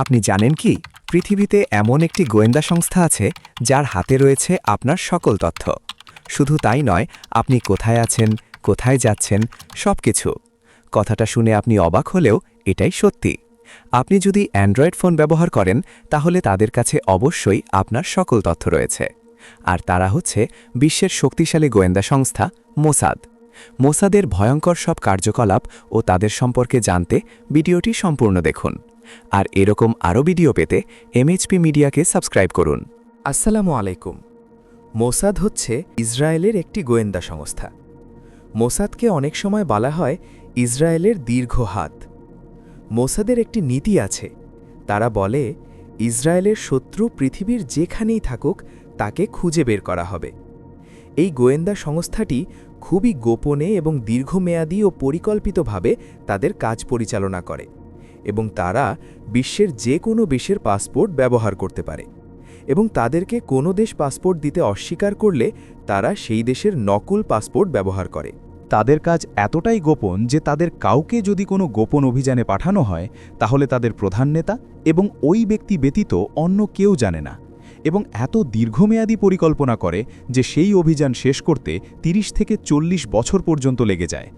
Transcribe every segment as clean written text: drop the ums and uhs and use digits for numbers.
আপনি জানেন কি পৃথিবীতে এমন একটি গোয়েন্দা সংস্থা আছে যার হাতে রয়েছে আপনার সকল তথ্য। শুধু তাই নয়, আপনি কোথায় আছেন, কোথায় যাচ্ছেন, সবকিছু। কথাটা শুনে আপনি অবাক হলেও এটাই সত্যি। আপনি যদি অ্যান্ড্রয়েড ফোন ব্যবহার করেন তাহলে তাদের কাছে অবশ্যই আপনার সকল তথ্য রয়েছে। আর তারা হচ্ছে বিশ্বের শক্তিশালী গোয়েন্দা সংস্থা মোসাদ। মোসাদের ভয়ঙ্কর সব কার্যকলাপ ও তাদের সম্পর্কে জানতে ভিডিওটি সম্পূর্ণ দেখুন। আর এরকম আরও ভিডিও পেতে এমএইচপি মিডিয়াকে সাবস্ক্রাইব করুন। আসসালামু আলাইকুম। মোসাদ হচ্ছে ইসরায়েলের একটি গোয়েন্দা সংস্থা। মোসাদকে অনেক সময় বলা হয় ইসরায়েলের দীর্ঘ হাত। মোসাদের একটি নীতি আছে, তারা বলে ইসরায়েলের শত্রু পৃথিবীর যেখানেই থাকুক তাকে খুঁজে বের করা হবে। এই গোয়েন্দা সংস্থাটি খুবই গোপনে এবং দীর্ঘমেয়াদী ও পরিকল্পিতভাবে তাদের কাজ পরিচালনা করে এবং তারা বিশ্বের যে কোনো দেশের পাসপোর্ট ব্যবহার করতে পারে এবং তাদেরকে কোনো দেশ পাসপোর্ট দিতে অস্বীকার করলে তারা সেই দেশের নকল পাসপোর্ট ব্যবহার করে। তাদের কাজ এতটাই গোপন যে তাদের কাউকে যদি কোনো গোপন অভিযানে পাঠানো হয় তাহলে তাদের প্রধান নেতা এবং ওই ব্যক্তি ব্যতীত অন্য কেউ জানে না, এবং এত দীর্ঘমেয়াদী পরিকল্পনা করে যে সেই অভিযান শেষ করতে ৩০ থেকে ৪০ বছর পর্যন্ত লেগে যায়।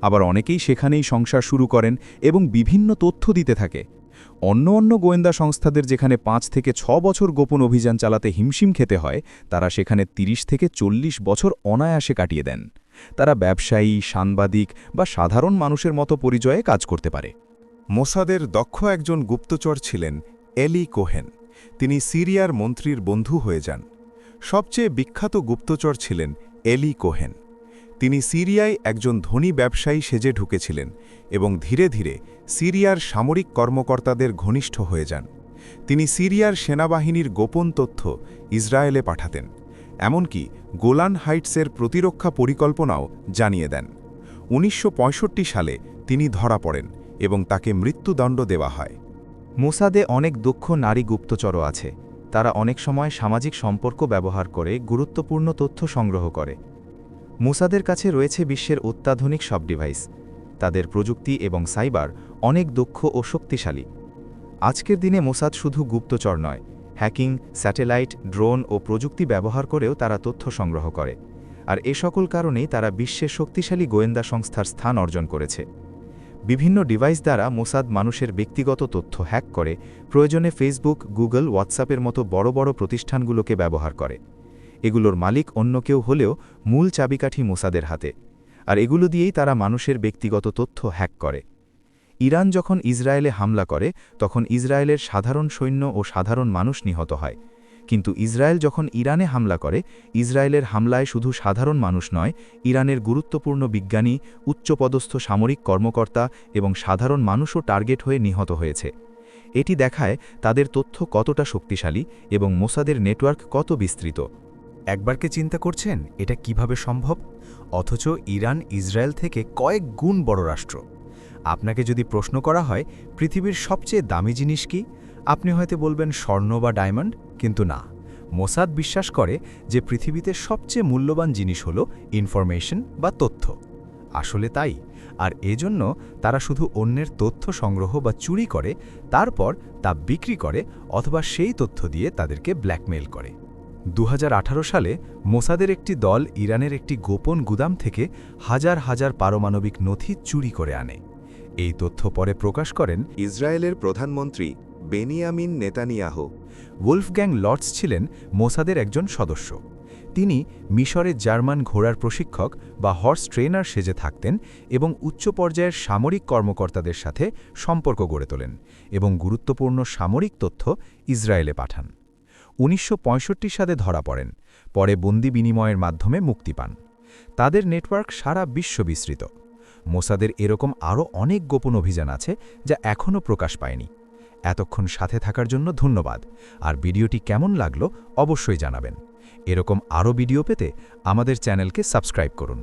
আবার অনেকেই সেখানেই সংসার শুরু করেন এবং বিভিন্ন তথ্য দিতে থাকে। অন্য গোয়েন্দা সংস্থাদের যেখানে ৫ থেকে ৬ বছর গোপন অভিযান চালাতে হিমশিম খেতে হয়, তারা সেখানে ৩০ থেকে ৪০ বছর অনায়াসে কাটিয়ে দেন। তারা ব্যবসায়ী, সাংবাদিক বা সাধারণ মানুষের মতো পরিচয়ে কাজ করতে পারে। মোসাদের দক্ষ একজন গুপ্তচর ছিলেন এলি কোহেন। তিনি সিরিয়ার মন্ত্রীর বন্ধু হয়ে যান। সবচেয়ে বিখ্যাত গুপ্তচর ছিলেন এলি কোহেন। তিনি সিরিয়ায় একজন ধনী ব্যবসায়ী সেজে ঢুকেছিলেন এবং ধীরে ধীরে সিরিয়ার সামরিক কর্মকর্তাদের ঘনিষ্ঠ হয়ে যান। তিনি সিরিয়ার সেনাবাহিনীর গোপন তথ্য ইসরায়েলে পাঠাতেন, এমনকি গোলান হাইটসের প্রতিরক্ষা পরিকল্পনাও জানিয়ে দেন। ১৯৬৫ সালে তিনি ধরা পড়েন এবং তাকে মৃত্যুদণ্ড দেওয়া হয়। মোসাদে অনেক দক্ষ নারী গুপ্তচরও আছে। তারা অনেক সময় সামাজিক সম্পর্ক ব্যবহার করে গুরুত্বপূর্ণ তথ্য সংগ্রহ করে। মোসাদের কাছে রয়েছে বিশ্বের অত্যাধুনিক সব ডিভাইস। তাদের প্রযুক্তি এবং সাইবার অনেক দক্ষ ও শক্তিশালী। আজকের দিনে মোসাদ শুধু গুপ্তচর নয়, হ্যাকিং, স্যাটেলাইট, ড্রোন ও প্রযুক্তি ব্যবহার করেও তারা তথ্য সংগ্রহ করে। আর এ সকল কারণেই তারা বিশ্বের শক্তিশালী গোয়েন্দা সংস্থার স্থান অর্জন করেছে। বিভিন্ন ডিভাইস দ্বারা মোসাদ মানুষের ব্যক্তিগত তথ্য হ্যাক করে প্রয়োজনে ফেসবুক, গুগল, হোয়াটসঅ্যাপের মতো বড় বড় প্রতিষ্ঠানগুলোকে ব্যবহার করে। এগুলোর মালিক অন্য কেউ হলেও মূল চাবিকাঠি মোসাদের হাতে, আর এগুলো দিয়েই তারা মানুষের ব্যক্তিগত তথ্য হ্যাক করে। ইরান যখন ইসরায়েলে হামলা করে তখন ইসরায়েলের সাধারণ সৈন্য ও সাধারণ মানুষ নিহত হয়, কিন্তু ইসরায়েল যখন ইরানে হামলা করে, ইসরায়েলের হামলায় শুধু সাধারণ মানুষ নয়, ইরানের গুরুত্বপূর্ণ বিজ্ঞানী, উচ্চপদস্থ সামরিক কর্মকর্তা এবং সাধারণ মানুষও টার্গেট হয়ে নিহত হয়েছে। এটি দেখায় তাদের তথ্য কতটা শক্তিশালী এবং মোসাদের নেটওয়ার্ক কত বিস্তৃত। একবারকে চিন্তা করছেন এটা কিভাবে সম্ভব? অথচ ইরান ইসরায়েল থেকে কয়েক গুণ বড় রাষ্ট্র। আপনাকে যদি প্রশ্ন করা হয় পৃথিবীর সবচেয়ে দামি জিনিস কি, আপনি হয়তো বলবেন স্বর্ণ বা ডায়মন্ড, কিন্তু না। মোসাদ বিশ্বাস করে যে পৃথিবীতে সবচেয়ে মূল্যবান জিনিস হল ইনফরমেশন বা তথ্য। আসলে তাই, আর এজন্য তারা শুধু অন্যের তথ্য সংগ্রহ বা চুরি করে, তারপর তা বিক্রি করে অথবা সেই তথ্য দিয়ে তাদেরকে ব্ল্যাকমেইল করে। ২০১৮ সালে মোসাদের একটি দল ইরানের একটি গোপন গুদাম থেকে হাজার হাজার পারমাণবিক নথি চুরি করে আনে। এই তথ্য পরে প্রকাশ করেন ইসরায়েলের প্রধানমন্ত্রী বেনিয়ামিন নেতানিয়াহু। ওলফগ্যাং লর্ডস ছিলেন মোসাদের একজন সদস্য। তিনি মিশরে জার্মান ঘোড়ার প্রশিক্ষক বা হর্স ট্রেনার সেজে থাকতেন এবং উচ্চ পর্যায়ের সামরিক কর্মকর্তাদের সাথে সম্পর্ক গড়ে তোলেন এবং গুরুত্বপূর্ণ সামরিক তথ্য ইসরায়েলে পাঠান। ১৯৬৫ সালে ধরা পড়েন, পরে বন্দি বিনিময়ের মাধ্যমে মুক্তি পান। তাদের নেটওয়ার্ক সারা বিশ্ব বিস্তৃত। মোসাদের এরকম আরও অনেক গোপন অভিযান আছে যা এখনও প্রকাশ পায়নি। এতক্ষণ সাথে থাকার জন্য ধন্যবাদ। আর ভিডিওটি কেমন লাগলো অবশ্যই জানাবেন। এরকম আরও ভিডিও পেতে আমাদের চ্যানেলকে সাবস্ক্রাইব করুন।